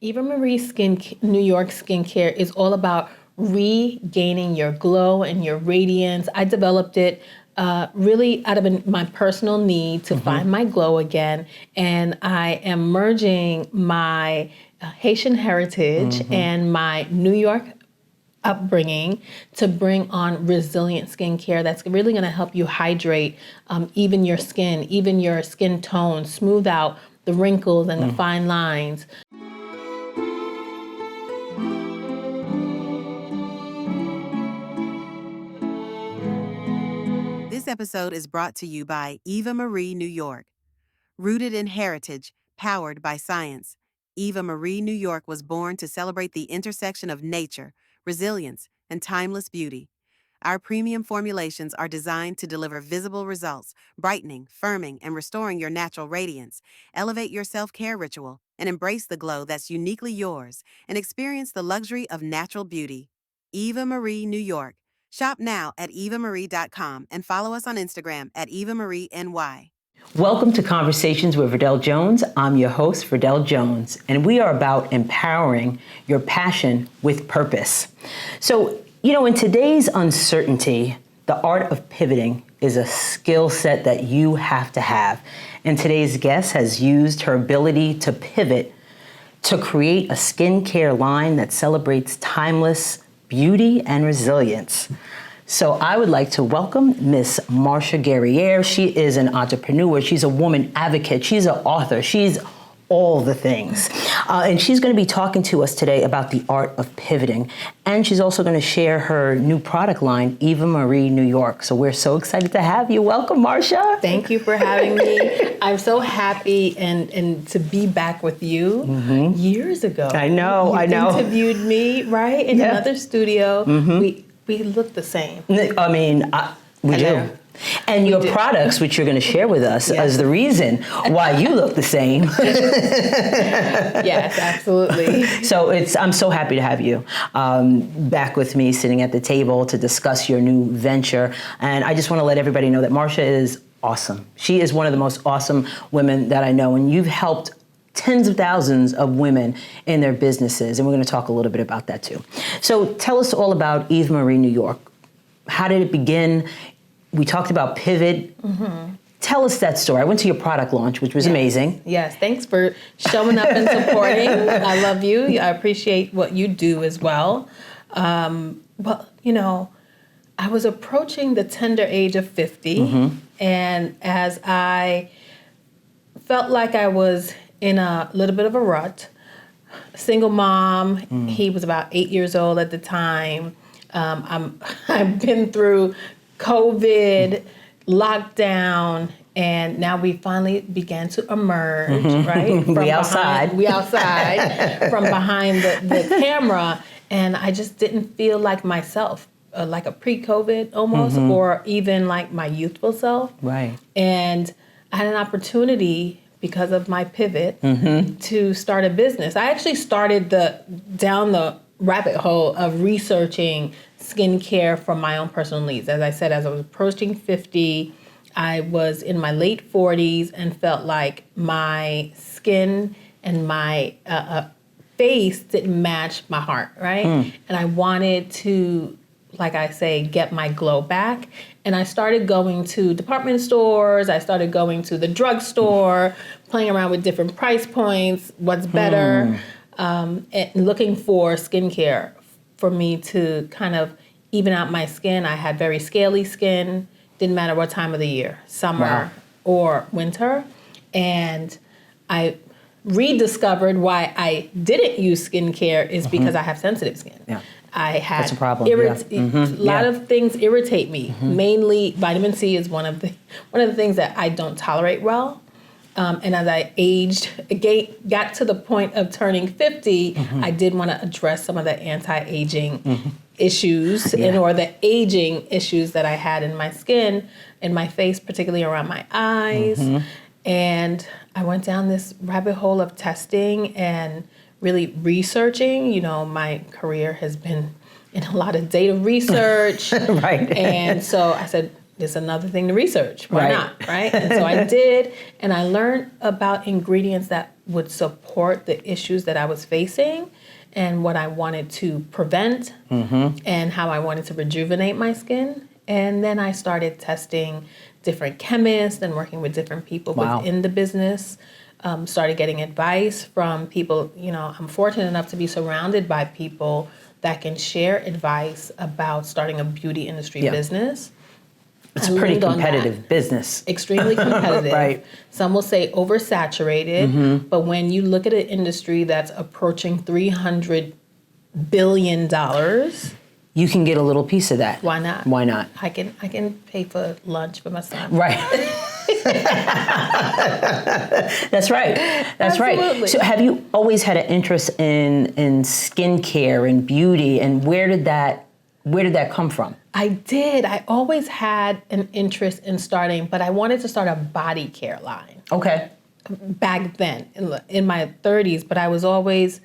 Eva Marie New York Skincare is all about regaining your glow and your radiance. I developed it really out of my personal need to find my glow again. And I am merging my Haitian heritage and my New York upbringing to bring on resilient skincare that's really going to help you hydrate even your skin tone, smooth out the wrinkles and the fine lines. This episode is brought to you by Eva Marie New York. Rooted in heritage, powered by science, Eva Marie New York was born to celebrate the intersection of nature, resilience, and timeless beauty. Our premium formulations are designed to deliver visible results, brightening, firming, and restoring your natural radiance. Elevate your self-care ritual and embrace the glow that's uniquely yours and experience the luxury of natural beauty. Eva Marie New York. Shop now at YvaMarie.com and follow us on Instagram at YvaMarieNY. Welcome to Conversations with Verdel Jones. I'm your host, Verdel Jones, and we are about empowering your passion with purpose. So, in today's uncertainty, the art of pivoting is a skill set that you have to have. And today's guest has used her ability to pivot to create a skincare line that celebrates timeless beauty and resilience. So I would like to welcome Miss Marsha Guerrier. She is an entrepreneur. She's a woman advocate. She's an author. She's all the things. And she's going to be talking to us today about the art of pivoting. And she's also going to share her new product line, Eva Marie New York. So we're so excited to have you. Welcome, Marsha. Thank you for having me. I'm so happy and to be back with you years ago. I know. You interviewed me, right, in another studio. We look the same. I mean, we do. And your products, which you're going to share with us, is the reason why you look the same. Yes, absolutely. So I'm so happy to have you back with me, sitting at the table to discuss your new venture. And I just want to let everybody know that Marsha is awesome. She is one of the most awesome women that I know, and you've helped tens of thousands of women in their businesses, and we're going to talk a little bit about that too. So tell us all about Eva Marie New York. How did it begin? We talked about pivot. Tell us that story. I went to your product launch, which was amazing. Yes, thanks for showing up and supporting. I love you. I appreciate what you do as well. But, I was approaching the tender age of 50, and as I felt like I was in a little bit of a rut, single mom, he was about 8 years old at the time. I've been through COVID, lockdown, and now we finally began to emerge, right? We outside from behind the camera, and I just didn't feel like myself, like a pre-COVID almost, or even like my youthful self. Right. And I had an opportunity because of my pivot to start a business. I actually started down the rabbit hole of researching skincare for my own personal needs. As I said, as I was approaching 50, I was in my late 40s and felt like my skin and my face didn't match my heart, right? And I wanted to, like I say, get my glow back. And I started going to department stores. I started going to the drugstore, playing around with different price points, what's better, and looking for skincare for me to kind of even out my skin. I had very scaly skin, didn't matter what time of the year, summer or winter. And I rediscovered why I didn't use skincare is because I have sensitive skin. Yeah. I had That's a problem. A lot of things irritate me. Mainly, vitamin C is one of the things that I don't tolerate well. And as I aged, got to the point of turning 50, I did want to address some of the anti-aging issues or the aging issues that I had in my skin, in my face, particularly around my eyes. And I went down this rabbit hole of testing and really researching. My career has been in a lot of data research. Right. And so I said, there's another thing to research. Why Right. not, right? And so I did, and I learned about ingredients that would support the issues that I was facing and what I wanted to prevent and how I wanted to rejuvenate my skin. And then I started testing different chemists and working with different people Wow. within the business. Started getting advice from people. I'm fortunate enough to be surrounded by people that can share advice about starting a beauty industry business. It's I a pretty leaned on competitive that. business. Extremely competitive. Right. Some will say oversaturated, but when you look at an industry that's approaching $300 billion, You can get a little piece of that. why not? Why not? I can pay for lunch for my son. Right. That's right. That's right. Absolutely. So have you always had an interest in skincare and beauty, and where did that come from? I did. I always had an interest in starting, but I wanted to start a body care line Okay. back then in my 30s, but I was always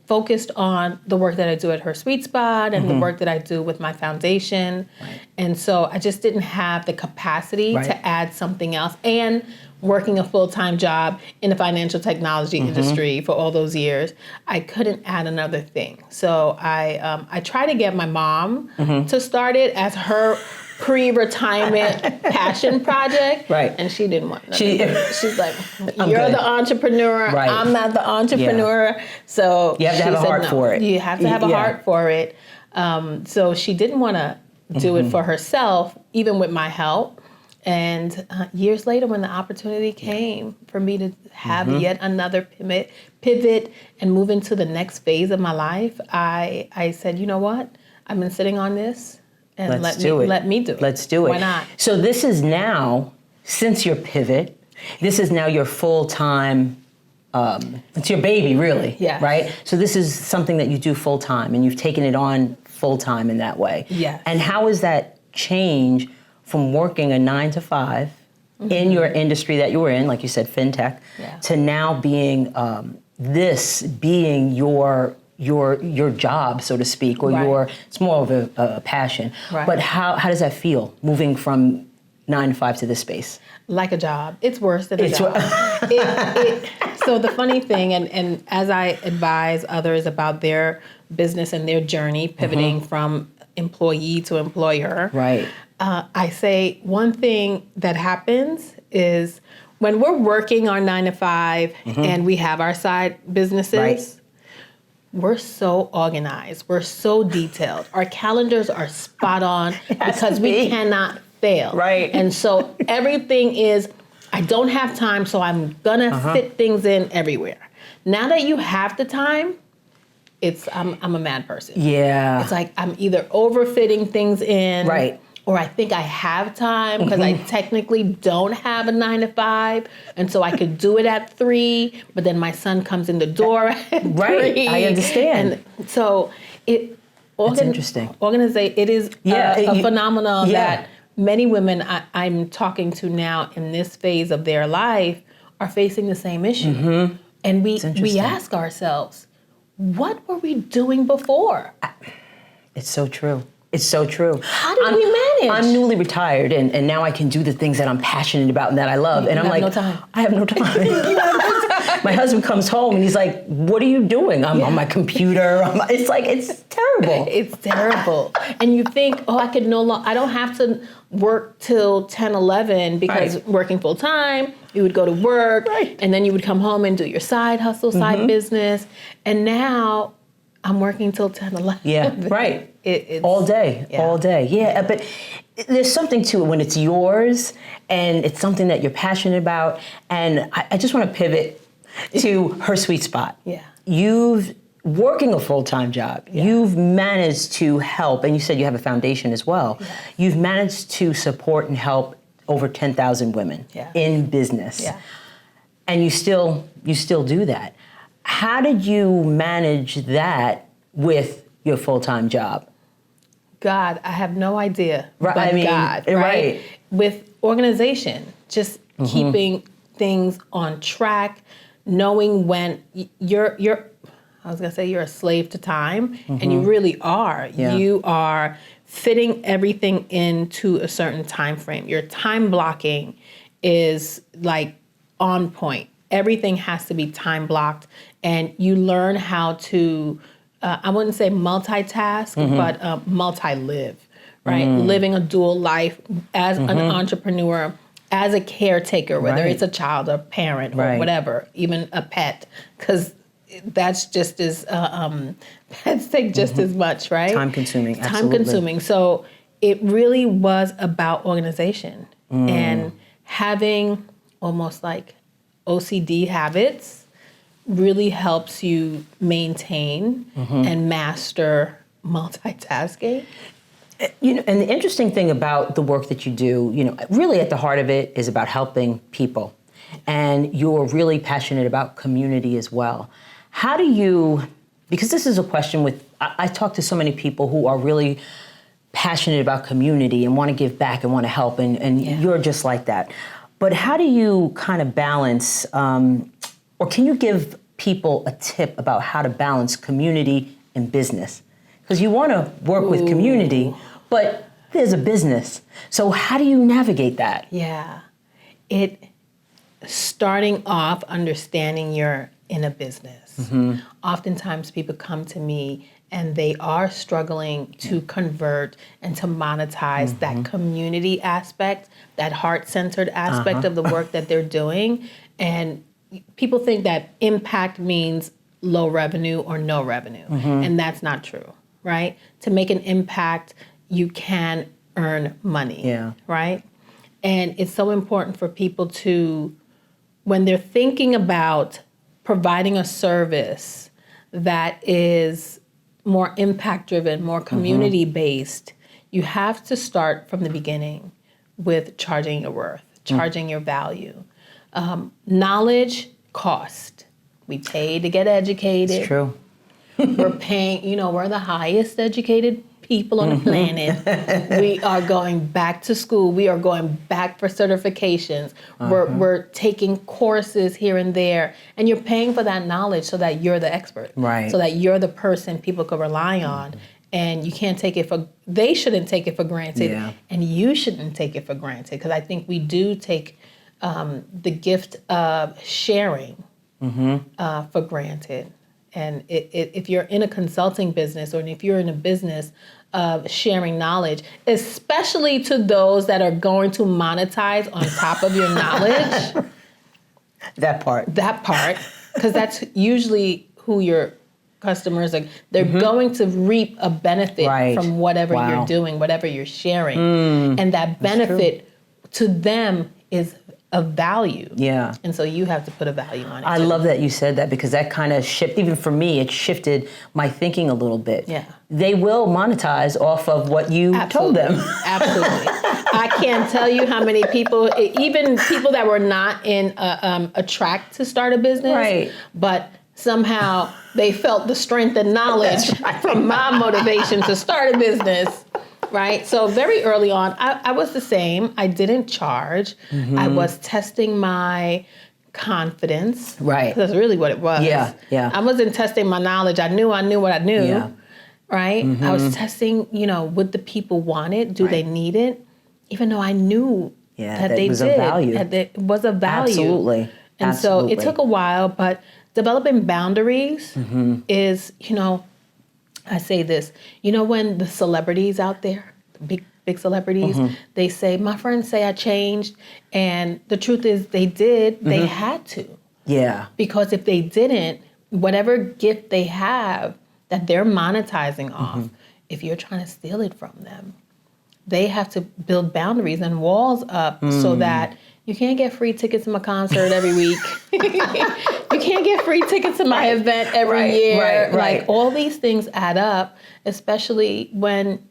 focused on the work that I do at Her Sweet Spot and the work that I do with my foundation. Right. And so I just didn't have the capacity Right. to add something else. And working a full-time job in the financial technology industry for all those years, I couldn't add another thing. So I tried to get my mom to start it as her pre-retirement passion project. Right. And she didn't want nothing. She's like, you're good. the entrepreneur. Right. I'm not the entrepreneur. So You have to she have a said heart no. for it. You have to have a Yeah. heart for it. So she didn't want to do it for herself, even with my help. And years later, when the opportunity came for me to have yet another pivot and move into the next phase of my life, I said, you know what? I've been sitting on this, and let me do it. Let's do it. Why not? So this is now, since your pivot, this is now your full-time, it's your baby, really, Yes. right? So this is something that you do full-time, and you've taken it on full-time in that way. Yes. And how has that changed from working a 9-to-5 in your industry that you were in, like you said, fintech, to now being being your job, so to speak, or Right. it's more of a passion. Right. But how does that feel, moving from 9 to 5 to this space? Like a job. It's worse than a job. So the funny thing, and as I advise others about their business and their journey, pivoting from employee to employer, Right. I say one thing that happens is when we're working our 9 to 5 and we have our side businesses, Right. we're so organized. We're so detailed. Our calendars are spot on because we cannot fail. Right. And so everything is, I don't have time, so I'm gonna fit things in everywhere. Now that you have the time, I'm a mad person. Yeah. It's like I'm either overfitting things in, Right. or I think I have time because I technically don't have a 9 to 5, and so I could do it at 3. But then my son comes in the door at Right. 3. I understand. And so it's interesting. It is a phenomenon yeah. that many women I'm talking to now in this phase of their life are facing the same issue, and we interesting. ask ourselves, what were we doing before? It's so true. It's so true. How did we manage? I'm newly retired, and now I can do the things that I'm passionate about and that I love. And I'm have like, no time. I have no time. My husband comes home and he's like, what are you doing? I'm on my computer. It's like, it's terrible. It's terrible. And you think, I could I don't have to work till 10, 11 because Right. working full time, you would go to work, Right. and then you would come home and do your side hustle, side business. And now I'm working till 10, 11. Yeah, right. It's all day, yeah. all day. Yeah, but there's something to it when it's yours and it's something that you're passionate about. And I just want to pivot to Her Sweet Spot. Yeah. You've working a full-time job. Yeah. You've managed to help, and you said you have a foundation as well. Yeah. You've managed to support and help over 10,000 women in business. Yeah. And you still do that. How did you manage that with your full-time job? God, I have no idea. Right, But I mean, God, right? right. With organization, just keeping things on track, knowing when I was going to say you're a slave to time, and you really are. Yeah. You are fitting everything into a certain time frame. Your time blocking is like on point. Everything has to be time blocked, and you learn how to, I wouldn't say multitask, but multi-live, right? Living a dual life as an entrepreneur, as a caretaker, whether it's a child, a parent, or whatever, even a pet, because that's just as pets take just as much, right? Time consuming, Time absolutely. consuming. So it really was about organization and having almost like OCD habits really helps you maintain and master multitasking. You know, and the interesting thing about the work that you do, you know, really at the heart of it is about helping people. And you're really passionate about community as well. How do you, because this is a question with, I talk to so many people who are really passionate about community and want to give back and want to help, and you're just like that. But how do you kind of balance, or can you give people a tip about how to balance community and business? Because you want to work with community, but there's a business. So how do you navigate that? Yeah. Starting off understanding you're in a business. Oftentimes people come to me and they are struggling to convert and to monetize that community aspect, that heart-centered aspect of the work that they're doing. And people think that impact means low revenue or no revenue. And that's not true, right? To make an impact, you can earn money, right? And it's so important for people to, when they're thinking about providing a service that is more impact-driven, more community-based, you have to start from the beginning with charging your worth, charging your value. Knowledge, cost. We pay to get educated. It's true. We're paying, you know, we're the highest educated people on the planet. We are going back to school. We are going back for certifications. We're taking courses here and there. And you're paying for that knowledge so that you're the expert. Right. So that you're the person people could rely on. And you can't take it they shouldn't take it for granted. And you shouldn't take it for granted. Because I think we do take the gift of sharing for granted. And if you're in a consulting business, or if you're in a business of sharing knowledge, especially to those that are going to monetize on top of your knowledge. That part, because that's usually who your customers are. They're going to reap a benefit from whatever you're doing, whatever you're sharing. And that benefit to them is of value. Yeah. And so you have to put a value on it. I love that you said that, because that kind of even for me, it shifted my thinking a little bit. Yeah. They will monetize off of what you told them. Absolutely. I can't tell you how many people, even people that were not in a track to start a business, but somehow they felt the strength and knowledge from my motivation to start a business. Right. So very early on, I was the same. I didn't charge. I was testing my confidence. Right. That's really what it was. Yeah. I wasn't testing my knowledge. I knew what I knew. Yeah. Right. I was testing, what the people wanted. Do they need it? Even though I knew that they was did. A value. That it was a value. Absolutely. And so it took a while, but developing boundaries is, I say this, when the celebrities out there, the big celebrities, they say, my friends say I changed. And the truth is they did, they had to. Yeah. Because if they didn't, whatever gift they have that they're monetizing off, if you're trying to steal it from them, they have to build boundaries and walls up so that you can't get free tickets to my concert every week. You can't get free tickets to my event every year. Like all these things add up, especially when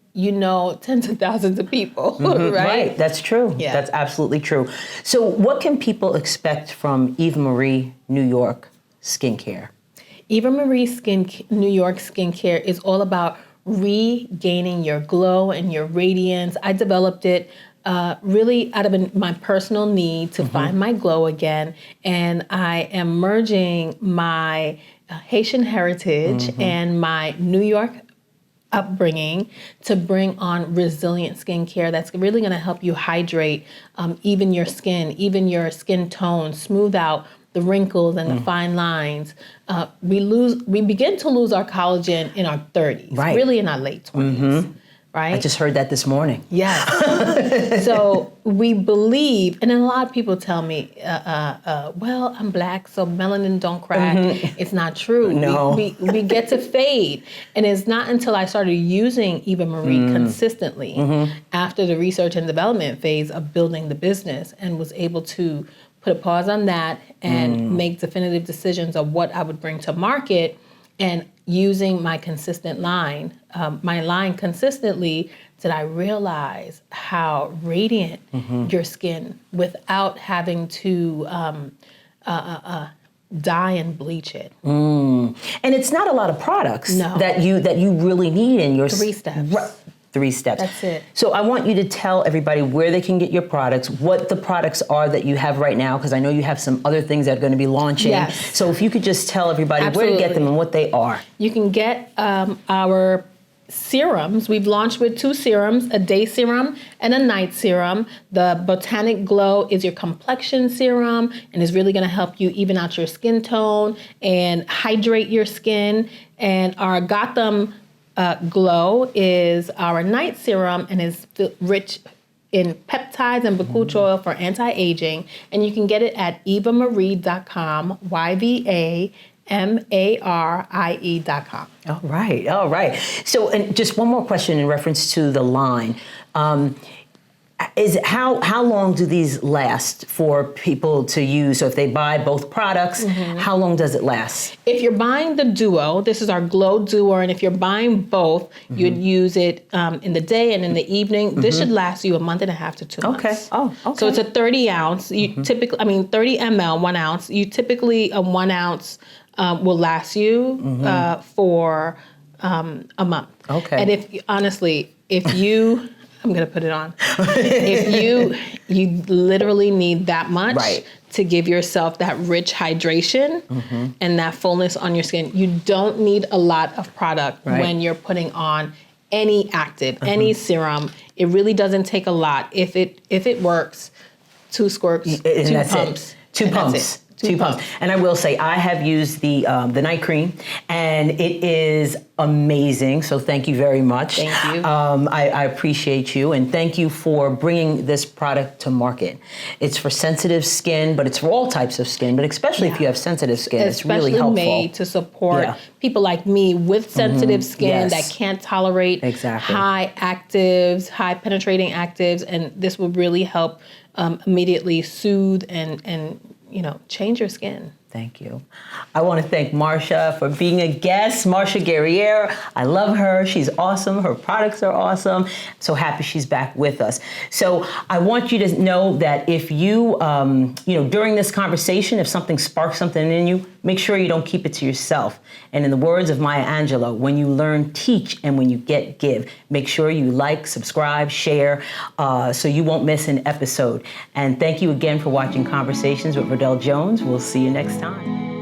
tens of thousands of people, right? That's true. Yeah. That's absolutely true. So what can people expect from YvaMarie New York skincare? YvaMarie New York skincare is all about regaining your glow and your radiance. I developed it really out of my personal need to find my glow again. And I am merging my Haitian heritage and my New York upbringing to bring on resilient skincare that's really going to help you hydrate even your skin tone, smooth out the wrinkles and the fine lines. We begin to lose our collagen in our 30s, really in our late 20s. Right? I just heard that this morning. Yes. So we believe, and then a lot of people tell me, well, I'm black, so melanin don't crack. It's not true. No. We get to fade. And it's not until I started using Eva Marie consistently after the research and development phase of building the business and was able to put a pause on that and make definitive decisions of what I would bring to market, and using my consistent line, consistently, did I realize how radiant your skin without having to dye and bleach it. And it's not a lot of products that you really need in your 3 steps. 3 steps. That's it. So I want you to tell everybody where they can get your products, what the products are that you have right now, because I know you have some other things that are going to be launching. Yes. So if you could just tell everybody where to get them and what they are. You can get our serums. We've launched with 2 serums, a day serum and a night serum. The Botanic Glow is your complexion serum and is really going to help you even out your skin tone and hydrate your skin. And our Gotham Glow is our night serum and is rich in peptides and bakuchi oil for anti-aging. And you can get it at YvaMarie.com, YvaMarie.com. All right. So, and just one more question in reference to the line. Is how long do these last for people to use? So if they buy both products, how long does it last? If you're buying the duo, this is our Glow Duo, and if you're buying both, you'd use it in the day and in the evening. This should last you a month and a half to 2 months. Okay. Oh, okay. So it's a 30 ounce. You typically, 30 ml, 1 ounce. You typically, a 1 ounce will last you for a month. Okay. And if you I'm going to put it on. If you literally need that much to give yourself that rich hydration and that fullness on your skin, you don't need a lot of product when you're putting on any active, any serum. It really doesn't take a lot. If it works, 2 squirts, 2 pumps. 2 pumps. 2 pumps. And I will say, I have used the night cream, and it is amazing. So thank you very much. Thank you. I appreciate you, and thank you for bringing this product to market. It's for sensitive skin, but it's for all types of skin, but especially if you have sensitive skin, it's really helpful. Especially made to support people like me with sensitive skin that can't tolerate high actives, high penetrating actives, and this will really help immediately soothe and change your skin. Thank you. I want to thank Marsha for being a guest. Marsha Guerrier, I love her. She's awesome. Her products are awesome. I'm so happy she's back with us. So I want you to know that if you, during this conversation, if something sparks something in you, make sure you don't keep it to yourself. And in the words of Maya Angelou, when you learn, teach, and when you get, give. Make sure you like, subscribe, share, so you won't miss an episode. And thank you again for watching Conversations with Verdel Jones. We'll see you next time.